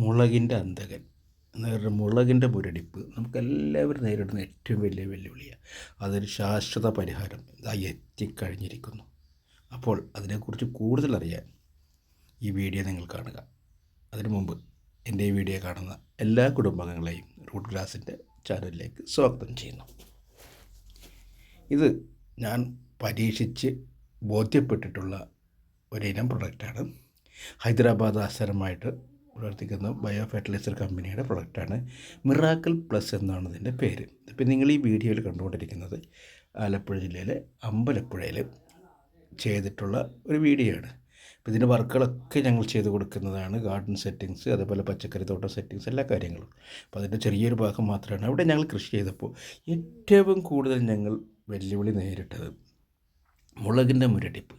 മുളകിൻ്റെ അന്തകൻ എന്ന് പറഞ്ഞാൽ മുളകിൻ്റെ മുരടിപ്പ് നമുക്കെല്ലാവരും നേരിടുന്ന ഏറ്റവും വലിയ വെല്ലുവിളിയാണ്. അതൊരു ശാശ്വത പരിഹാരം ഇതായി എത്തിക്കഴിഞ്ഞിരിക്കുന്നു. അപ്പോൾ അതിനെക്കുറിച്ച് കൂടുതൽ അറിയാൻ ഈ വീഡിയോ നിങ്ങൾ കാണുക. അതിനു മുമ്പ് എൻ്റെ ഈ വീഡിയോ കാണുന്ന എല്ലാ കുടുംബാംഗങ്ങളെയും റൂട്ട് ഗ്രാസിൻ്റെ ചാനലിലേക്ക് സ്വാഗതം ചെയ്യുന്നു. ഇത് ഞാൻ പരീക്ഷിച്ച് ബോധ്യപ്പെട്ടിട്ടുള്ള ഒരിനം പ്രൊഡക്റ്റാണ്. ഹൈദരാബാദ് ആസ്ഥാനമായിട്ട് പ്രവർത്തിക്കുന്ന ബയോ ഫെർട്ടിലൈസർ കമ്പനിയുടെ പ്രൊഡക്റ്റാണ്. മിറാക്കിൾ പ്ലസ് എന്നാണ് ഇതിൻ്റെ പേര്. ഇപ്പം നിങ്ങൾ ഈ വീഡിയോയിൽ കണ്ടുകൊണ്ടിരിക്കുന്നത് ആലപ്പുഴ ജില്ലയിലെ അമ്പലപ്പുഴയിൽ ചെയ്തിട്ടുള്ള ഒരു വീഡിയോ ആണ്. അപ്പോൾ ഇതിൻ്റെ വർക്കുകളൊക്കെ ഞങ്ങൾ ചെയ്ത് കൊടുക്കുന്നതാണ്. ഗാർഡൻ സെറ്റിങ്സ്, അതേപോലെ പച്ചക്കറി തോട്ടം സെറ്റിങ്സ്, എല്ലാ കാര്യങ്ങളും. അപ്പോൾ അതിൻ്റെ ചെറിയൊരു ഭാഗം മാത്രമാണ്. അവിടെ ഞങ്ങൾ കൃഷി ചെയ്തപ്പോൾ ഏറ്റവും കൂടുതൽ ഞങ്ങൾ വെല്ലുവിളി നേരിട്ടത് മുളകിൻ്റെ മുരടിപ്പ്.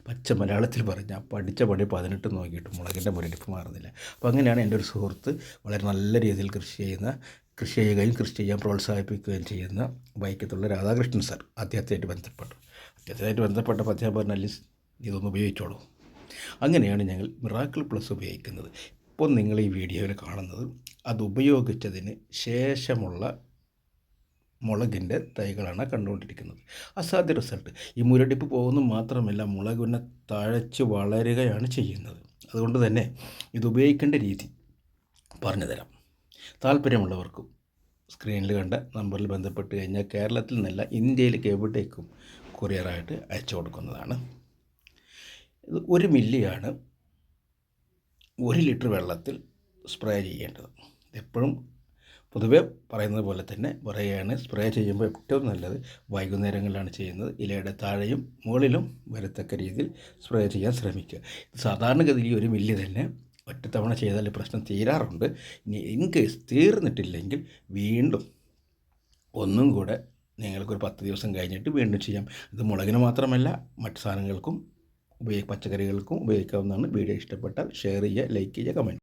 പച്ച മലയാളത്തിൽ പറഞ്ഞാൽ പഠിച്ച പണി 18 നോക്കിയിട്ട് മുളകിൻ്റെ മുരടിപ്പ് മാറുന്നില്ല. അപ്പോൾ അങ്ങനെയാണ് എൻ്റെ ഒരു സുഹൃത്ത് വളരെ നല്ല രീതിയിൽ കൃഷി ചെയ്യുകയും കൃഷി ചെയ്യാൻ പ്രോത്സാഹിപ്പിക്കുകയും ചെയ്യുന്ന വൈക്കത്തുള്ള രാധാകൃഷ്ണൻ സാർ അദ്ദേഹമായിട്ട് ബന്ധപ്പെട്ടപ്പോൾ അദ്ദേഹം പറഞ്ഞ ലിസ് ഇതൊന്ന് ഉപയോഗിച്ചോളൂ. അങ്ങനെയാണ് ഞങ്ങൾ മിറാക്കിൾ പ്ലസ് ഉപയോഗിക്കുന്നത്. ഇപ്പോൾ നിങ്ങൾ ഈ വീഡിയോയിൽ കാണുന്നത് അത് ഉപയോഗിച്ചതിന് ശേഷമുള്ള മുളകിൻ്റെ തൈകളാണ് കണ്ടുകൊണ്ടിരിക്കുന്നത്. അസാധ്യ റിസൾട്ട്. ഈ മുരടിപ്പ് പോകുന്നത് മാത്രമല്ല, മുളകിനെ തഴച്ച് വളരുകയാണ് ചെയ്യുന്നത്. അതുകൊണ്ട് തന്നെ ഇത് ഉപയോഗിക്കേണ്ട രീതി പറഞ്ഞു തരാം. താല്പര്യമുള്ളവർക്കും സ്ക്രീനിൽ കണ്ട നമ്പറിൽ ബന്ധപ്പെട്ട് കഴിഞ്ഞാൽ കേരളത്തിൽ നിന്നല്ല ഇന്ത്യയിലേക്ക് എവിടേക്കും കൊറിയറായിട്ട് അയച്ചു കൊടുക്കുന്നതാണ്. ഇത് 1 മില്ലിയാണ് 1 ലിറ്റർ വെള്ളത്തിൽ സ്പ്രേ ചെയ്യേണ്ടത്. എപ്പോഴും പൊതുവെ പറയുന്നത് പോലെ തന്നെ പറയുകയാണ്, സ്പ്രേ ചെയ്യുമ്പോൾ ഏറ്റവും നല്ലത് വൈകുന്നേരങ്ങളിലാണ് ചെയ്യുന്നത്. ഇലയുടെ താഴെയും മുകളിലും വരത്തക്ക രീതിയിൽ സ്പ്രേ ചെയ്യാൻ ശ്രമിക്കുക. സാധാരണഗതിയിൽ 1 മില്ലി തന്നെ ഒറ്റത്തവണ ചെയ്താൽ പ്രശ്നം തീരാറുണ്ട്. ഇനി ഇൻ കേസ് തീർന്നിട്ടില്ലെങ്കിൽ വീണ്ടും ഒന്നും കൂടെ നിങ്ങൾക്കൊരു 10 ദിവസം കഴിഞ്ഞിട്ട് വീണ്ടും ചെയ്യാം. ഇത് മുളകിന് മാത്രമല്ല മറ്റ് സാധനങ്ങൾക്കും പച്ചക്കറികൾക്കും ഉപയോഗിക്കാവുന്നതാണ്. വീഡിയോ ഇഷ്ടപ്പെട്ടാൽ ഷെയർ ചെയ്യുക, ലൈക്ക് ചെയ്യുക, കമൻറ്റ്